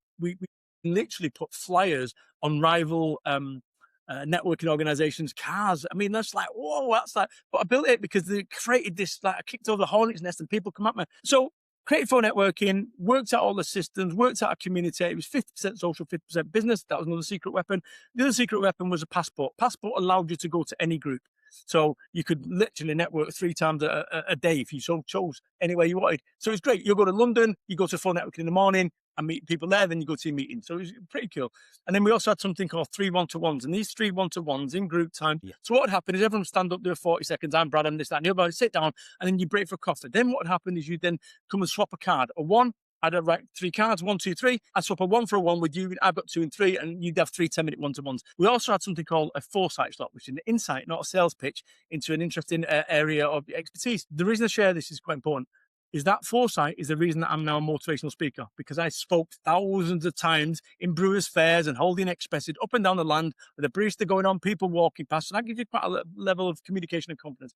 literally put flyers on rival networking organizations' cars. I mean, that's like, whoa, that's like, but I built it because they created this, like, I kicked over the hornet's nest and people come at me. So, created 4Networking, worked out all the systems, worked out a community. It was 50% social, 50% business. That was another secret weapon. The other secret weapon was a passport. Passport allowed you to go to any group. So you could literally network 3 times a day if you so chose anywhere you wanted. So it's great. You go to London, you go to 4Networking in the morning and meet people there, then you go to your meeting. So it was pretty cool. And then we also had something called 3 1-to-1s. And these 3 1-to-1s in group time. Yeah. So what would happen is everyone would stand up, do 40 seconds. I'm Brad, I'm this, that, and the other. Sit down, and then you break for coffee. Then what would happen is you then come and swap a card. A 1, I'd have 3 cards, 1, 2, 3. I'd swap a 1 for a 1 with you. I've got 2 and 3, and you'd have 3 10-minute 1-to-1s. We also had something called a foresight slot, which is an insight, not a sales pitch, into an interesting area of expertise. The reason I share this is quite important. Is that foresight is the reason that I'm now a motivational speaker, because I spoke thousands of times in brewers' fairs and holding expresses up and down the land with a barista going on, people walking past. So that gives you quite a level of communication and confidence.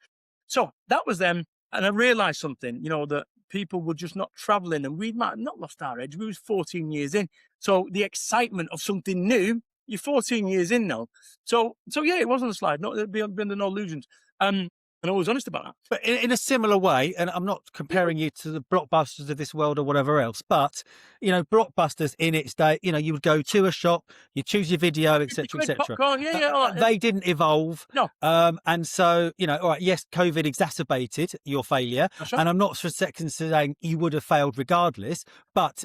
So that was them. And I realized something, that people were just not traveling, and we might have not lost our edge. We was 14 years in. So the excitement of something new, you're 14 years in now. So yeah, it wasn't a slide. No, there'd be under no illusions. And I was honest about that. But in a similar way, and I'm not comparing you to the Blockbusters of this world or whatever else, but, Blockbusters in its day, you would go to a shop, you choose your video, etc., etc. They didn't evolve. No. And so, all right, yes, COVID exacerbated your failure. That's right. And I'm not for a second saying you would have failed regardless, but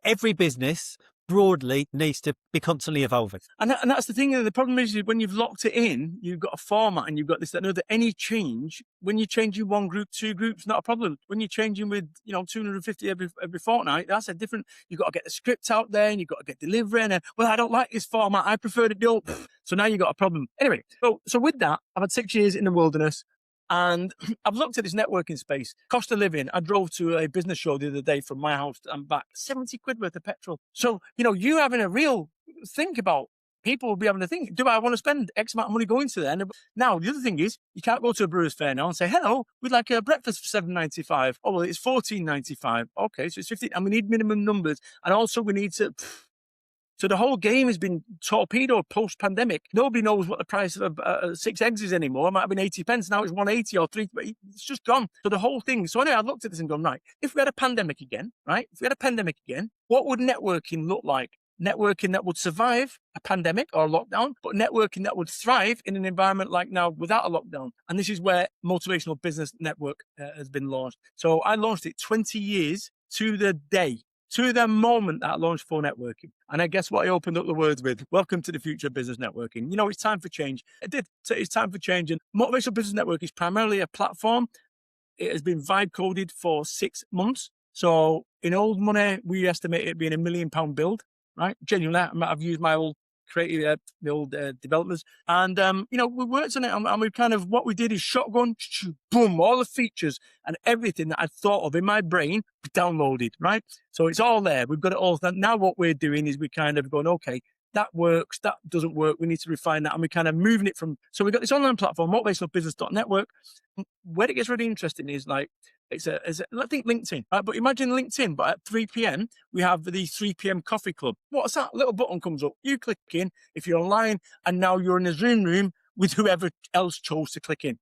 every business broadly needs to be constantly evolving. And that's the thing. The problem is when you've locked it in, you've got a format and you've got this, that, and other. Any change, when you're changing 1 group, 2 groups, not a problem. When you're changing with, 250 every fortnight, that's a different, you've got to get the script out there and you've got to get delivery. And well, I don't like this format. I prefer to do. So now you've got a problem. Anyway, so with that, I've had 6 years in the wilderness. And I've looked at this networking space. Cost of living. I drove to a business show the other day from my house and back. 70 quid worth of petrol. So, you having a real think about, people will be having to think, do I want to spend X amount of money going to there? Now, the other thing is, you can't go to a brewer's fair now and say, hello, we'd like a breakfast for $7.95. Oh, well, it's $14.95. Okay, so it's 15. And we need minimum numbers. And also we need to... So the whole game has been torpedoed post-pandemic. Nobody knows what the price of 6 eggs is anymore. It might have been 80 pence. Now it's 180 or 3. It's just gone. So the whole thing. So anyway, I looked at this and gone, right, if we had a pandemic again, what would networking look like? Networking that would survive a pandemic or a lockdown, but networking that would thrive in an environment like now without a lockdown. And this is where Motivational Business Network has been launched. So I launched it 20 years to the day, to the moment that I launched 4Networking. And I guess what I opened up the words with, welcome to the future of business networking. It's time for change. It did. So it's time for change. And Motivational Business Network is primarily a platform. It has been vibe coded for 6 months. So in old money, we estimate it being £1 million build, right? Genuinely, I've used my old creative, the old developers. And, we worked on it and we what we did is shotgun, boom, all the features and everything that I'd thought of in my brain downloaded, right? So it's all there. We've got it all. Now what we're doing is we going, okay, that works, that doesn't work. We need to refine that. And we're moving it from, so we've got this online platform, motivationalbusiness.network. Where it gets really interesting is I think LinkedIn, right? But imagine LinkedIn, but at 3 p.m, we have the 3 p.m. coffee club. What's that? A little button comes up. You click in if you're online, and now you're in a Zoom room with whoever else chose to click in.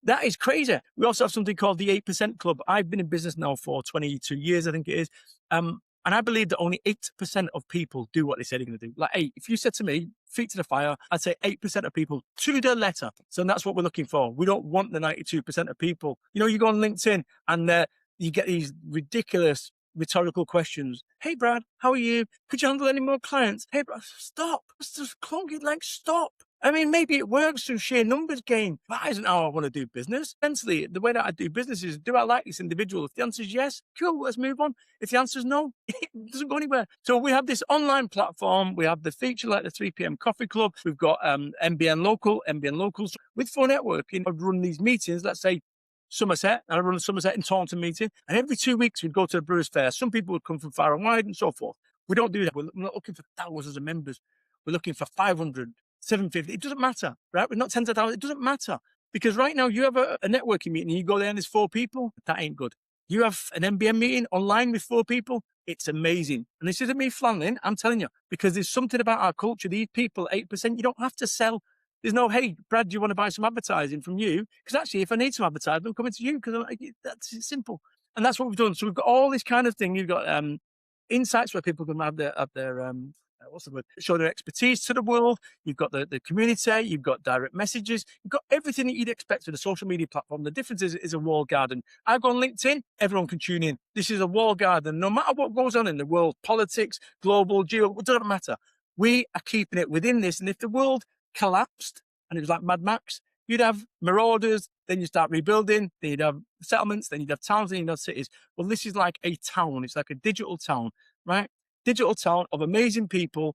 That is crazy. We also have something called the 8% Club. I've been in business now for 22 years, I think it is. And I believe that only 8% of people do what they say they're going to do. Like, hey, if you said to me feet to the fire. I'd say 8% of people to the letter. So that's what we're looking for. We don't want the 92% of people. You know, you go on LinkedIn and you get these ridiculous rhetorical questions. Hey, Brad, how are you? Could you handle any more clients? Hey, Brad, stop. It's just clunky, like, stop. I mean, maybe it works through sheer numbers game. That isn't how I want to do business. Mentally, the way that I do business is, do I like this individual? If the answer is yes, cool, let's move on. If the answer is no, it doesn't go anywhere. So we have this online platform. We have the feature like the 3 p.m. coffee club. We've got MBN Locals. With 4Networking, I'd run these meetings, let's say Somerset, and I run a Somerset in Taunton meeting. And every 2 weeks, we'd go to the Brewers Fair. Some people would come from far and wide and so forth. We don't do that. We're not looking for thousands of members. We're looking for 500, 750. It doesn't matter, right? We're not tens of thousands. It doesn't matter. Because right now, you have a networking meeting, and you go there and there's 4 people. That ain't good. You have an MBM meeting online with 4 people. It's amazing. And this isn't me flanneling, I'm telling you, because there's something about our culture. These people, 8%, you don't have to sell. There's no, hey, Brad, do you want to buy some advertising from you? Because actually, if I need some advertising, I'm coming to you, because that's simple. And that's what we've done. So we've got all this kind of thing. You've got insights where people can have their what's the word? Show their expertise to the world. You've got the community. You've got direct messages. You've got everything that you'd expect with a social media platform. The difference is a walled garden. I go on LinkedIn, everyone can tune in. This is a walled garden. No matter what goes on in the world, politics, global, geo, it doesn't matter. We are keeping it within this. And if the world collapsed and it was like Mad Max, you'd have marauders, then you start rebuilding, then you'd have settlements, then you'd have towns, then you'd have cities. Well, this is like a town. It's like a digital town, right? Digital town of amazing people.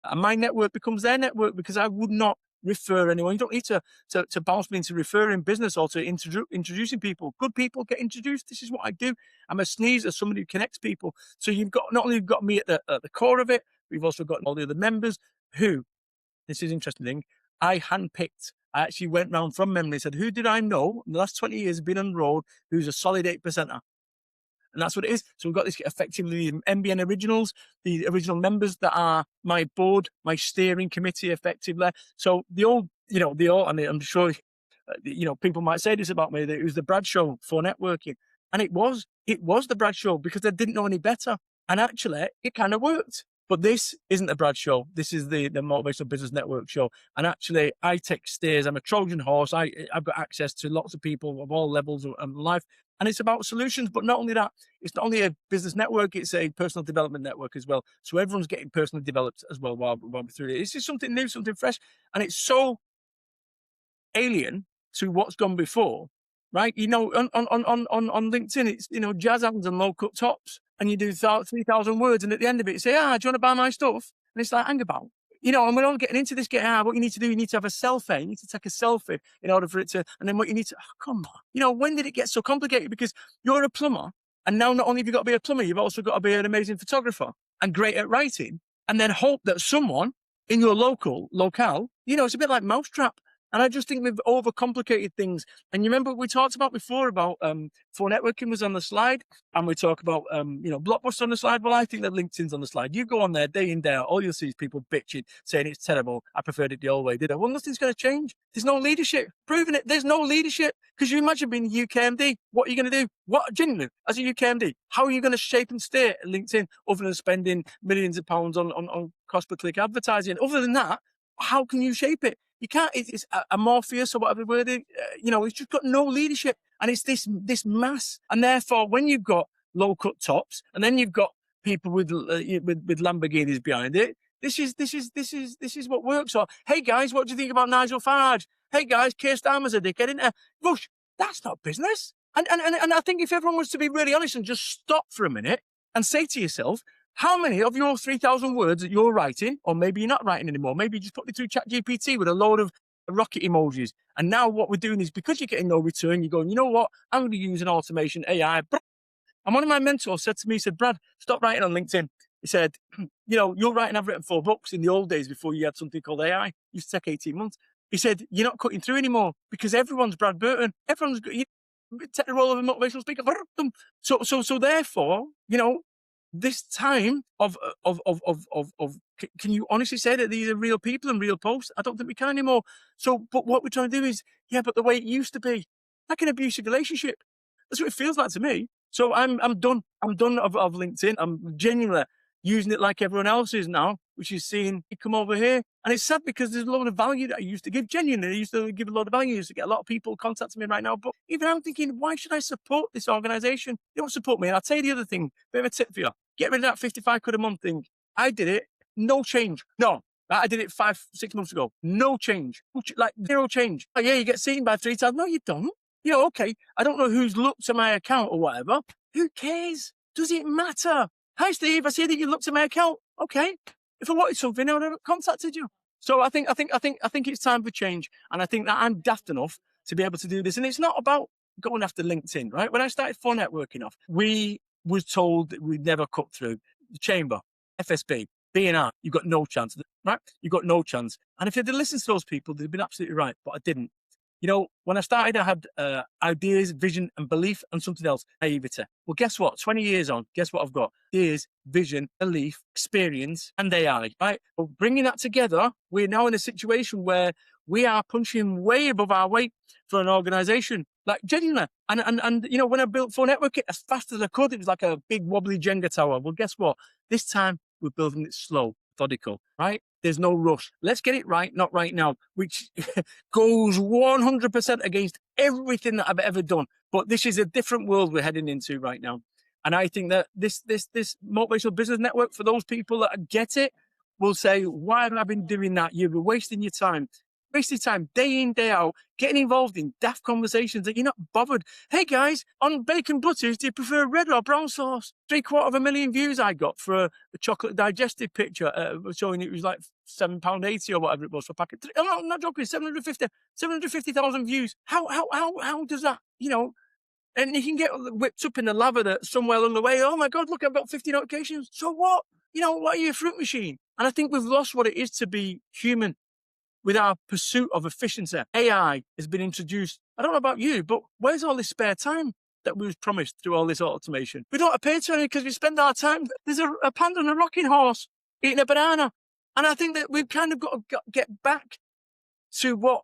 And my network becomes their network, because I would not refer anyone. You don't need to bounce me into referring business or to introducing people. Good people get introduced. This is what I do. I'm a sneeze as somebody who connects people. So you've got, not only you've got me at the core of it, we've also got all the other members who, this is an interesting thing, I handpicked. I actually went round from memory and said, who did I know in the last 20 years been on the road who's a solid 8%er? And that's what it is. So we've got this effectively MBN originals, the original members that are my board, my steering committee effectively. So the old, and I'm sure, people might say this about me, that it was the Brad Show for networking. And it was the Brad Show, because I didn't know any better. And actually, it kind of worked. But this isn't a Brad Show. This is the Motivational Business Network show. And actually, I take steers. I'm a Trojan horse. I've got access to lots of people of all levels of life. And it's about solutions. But not only that, it's not only a business network, it's a personal development network as well. So everyone's getting personally developed as well while we're through it. This is something new, something fresh. And it's so alien to what's gone before, right? On LinkedIn, it's, jazz hands and low cut tops. And you do 3,000 words, and at the end of it, you say, do you want to buy my stuff? And it's like, hang about. And we're all getting into this, what you need to do, you need to have a selfie. You need to take a selfie in order for it to, and then what you need to, come on. When did it get so complicated? Because you're a plumber, and now not only have you got to be a plumber, you've also got to be an amazing photographer and great at writing, and then hope that someone in your locale, it's a bit like Mousetrap. And I just think we've overcomplicated things. And you remember we talked about before about 4Networking was on the slide, and we talk about Blockbuster on the slide. Well, I think that LinkedIn's on the slide. You go on there day in, day out, all you'll see is people bitching, saying it's terrible. I preferred it the old way, did I? Well, nothing's going to change. There's no leadership. Proving it, there's no leadership. Because you imagine being a UKMD. What are you going to do? What, genuinely, as a UKMD, how are you going to shape and steer LinkedIn other than spending millions of pounds on cost per click advertising? Other than that, how can you shape it? You can't, it's amorphous or whatever the word is, it's just got no leadership. And it's this mass. And therefore, when you've got low cut tops, and then you've got people with Lamborghinis behind it, this is what works. Or, hey guys, what do you think about Nigel Farage? Hey guys, Keir Starmer's a dickhead, isn't it? Rush, that's not business. And I think if everyone was to be really honest and just stop for a minute and say to yourself, how many of your 3,000 words that you're writing, or maybe you're not writing anymore, maybe you just put it through ChatGPT with a load of rocket emojis. And now what we're doing is, because you're getting no return, you're going, you know what? I'm going to use an automation AI. And one of my mentors said to me, he said, Brad, stop writing on LinkedIn. He said, you're writing, I've written 4 books in the old days before you had something called AI. It used to take 18 months. He said, you're not cutting through anymore because everyone's Brad Burton. Everyone's take the role of a motivational speaker. So therefore, this time of can you honestly say that these are real people and real posts? I don't think we can anymore. So, but what we're trying to do is, but the way it used to be, like an abusive relationship. That's what it feels like to me. So I'm done. I'm done of LinkedIn. I'm genuinely using it like everyone else is now. which is seeing it come over here. And it's sad because there's a lot of value that I used to give. Genuinely, I used to give a lot of value. I used to get a lot of people contacting me right now. But even I'm thinking, why should I support this organization? They don't support me. And I'll tell you the other thing, bit of a tip for you. Get rid of that 55 quid a month thing. I did it, no change. No, I did it 5-6 months ago. No change. Like zero change. Oh, yeah, you get seen by 3 times. No, you don't. You know, okay, I don't know who's looked at my account or whatever. Who cares? Does it matter? Hi, Steve. I see that you looked at my account. Okay. If I wanted something, I would have contacted you. So I think it's time for change. And I think that I'm daft enough to be able to do this. And it's not about going after LinkedIn, right? When I started 4Networking off, we was told that we'd never cut through the chamber, FSB, B&R. You've got no chance, right? You've got no chance. And if I'd listened to those people, they'd been absolutely right. But I didn't. You know, when I started, I had ideas, vision, and belief, and something else, naivety. Well, guess what? 20 years on, guess what I've got? Ideas, vision, belief, experience, and AI, right? But bringing that together, we're now in a situation where we are punching way above our weight for an organization. Like, genuinely. And you know, when I built 4Networking, as fast as I could, it was like a big wobbly Jenga tower. Well, guess what? This time, we're building it slow, methodical, right? There's no rush. Let's get it right, not right now, which goes 100% against everything that I've ever done. But this is a different world we're heading into right now. And I think that this motivational business network, for those people that get it, will say, why have I been doing that? You've been wasting your time. Wasting time day in, day out, getting involved in daft conversations that you're not bothered. Hey guys, on bacon butters, do you prefer red or brown sauce? 750,000 views I got for a chocolate digestive picture showing it was like £7.80 or whatever it was for a packet. I'm not joking, 750,000 views. How does that, you know? And you can get whipped up in the lava that somewhere along the way, oh my God, look, I've got 50 notifications. So what? You know, what are you, a fruit machine? And I think we've lost what it is to be human. With our pursuit of efficiency, AI has been introduced. I don't know about you, but where's all this spare time that we was promised through all this automation? We don't appear to any because we spend our time. There's a panda and a rocking horse eating a banana. And I think that we've kind of got to get back to what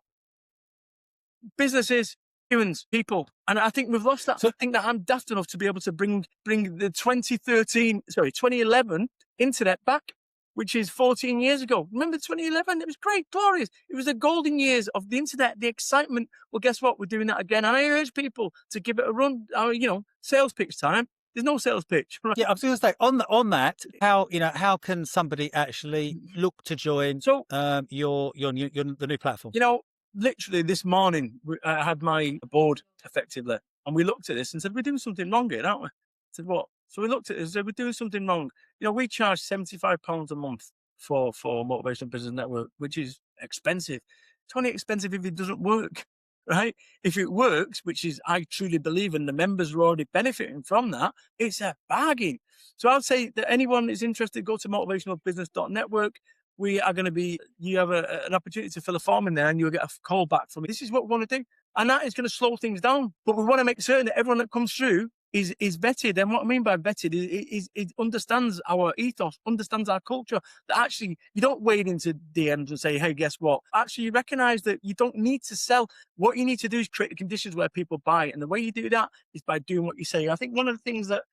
business is, humans, people. And I think we've lost that. So I think that I'm daft enough to be able to bring the 2011 internet back, which is 14 years ago. Remember 2011? It was great, glorious. It was the golden years of the internet, the excitement. Well, guess what? We're doing that again. And I urge people to give it a run. You know, sales pitch time. There's no sales pitch. Right? Yeah, I was going to say on that, how can somebody actually look to join the new platform? You know, literally this morning, I had my board effectively, and we looked at this and said, we're doing something wrong here, aren't we? I said, what? So we looked at it and said, we're doing something wrong. You know, we charge £75 a month for Motivational Business Network, which is expensive. It's only expensive if it doesn't work, right? If it works, which is, I truly believe, and the members are already benefiting from that, it's a bargain. So I'd say that anyone is interested, go to motivationalbusiness.network. We are going to be, you have an opportunity to fill a form in there and you'll get a call back from me. This is what we want to do. And that is going to slow things down. But we want to make certain that everyone that comes through is vetted. And what I mean by vetted is it understands our ethos, understands our culture, that actually you don't wade into DMs and say, hey, guess what? Actually, you recognize that you don't need to sell. What you need to do is create the conditions where people buy. And the way you do that is by doing what you say. I think one of the things that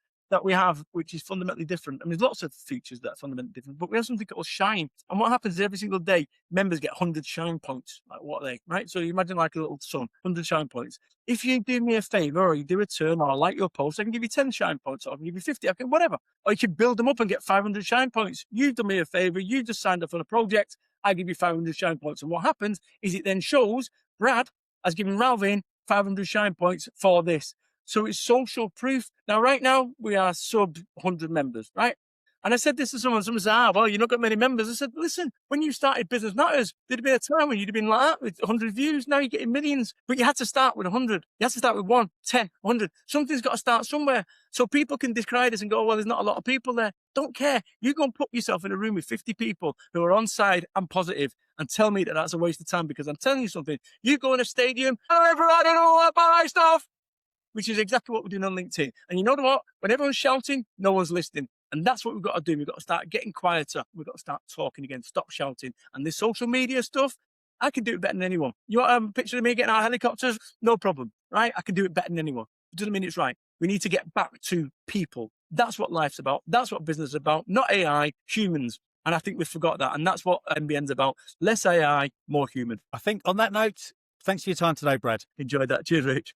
we have, which is fundamentally different. I mean, there's lots of features that are fundamentally different, but we have something called shine. And what happens is every single day, members get 100 shine points. Like, what are they, right? So you imagine like a little sun, 100 shine points. If you do me a favor or you do a turn or I like your post, I can give you 10 shine points, or I can give you 50, I can whatever. Or you can build them up and get 500 shine points. You've done me a favor, you just signed up on a project, I give you 500 shine points. And what happens is it then shows Brad has given Ralvin 500 shine points for this. So it's social proof. Now, right now, we are sub 100 members, right? And I said this to someone said, well, you've not got many members. I said, listen, when you started Business Matters, there'd have been a time when you'd have been like that with 100 views. Now you're getting millions. But you had to start with 100. You had to start with 1, 10, 100. Something's got to start somewhere. So people can decry this and go, well, there's not a lot of people there. Don't care. You go and put yourself in a room with 50 people who are on side and positive and tell me that that's a waste of time, because I'm telling you something. You go in a stadium, everybody know I buy stuff, which is exactly what we're doing on LinkedIn. And you know what? When everyone's shouting, no one's listening. And that's what we've got to do. We've got to start getting quieter. We've got to start talking again. Stop shouting. And this social media stuff, I can do it better than anyone. You want a picture of me getting out of helicopters? No problem, right? I can do it better than anyone. It doesn't mean it's right. We need to get back to people. That's what life's about. That's what business is about. Not AI, humans. And I think we forgot that. And that's what NBN's about. Less AI, more human. I think on that note, thanks for your time today, Brad. Enjoyed that. Cheers, Rich.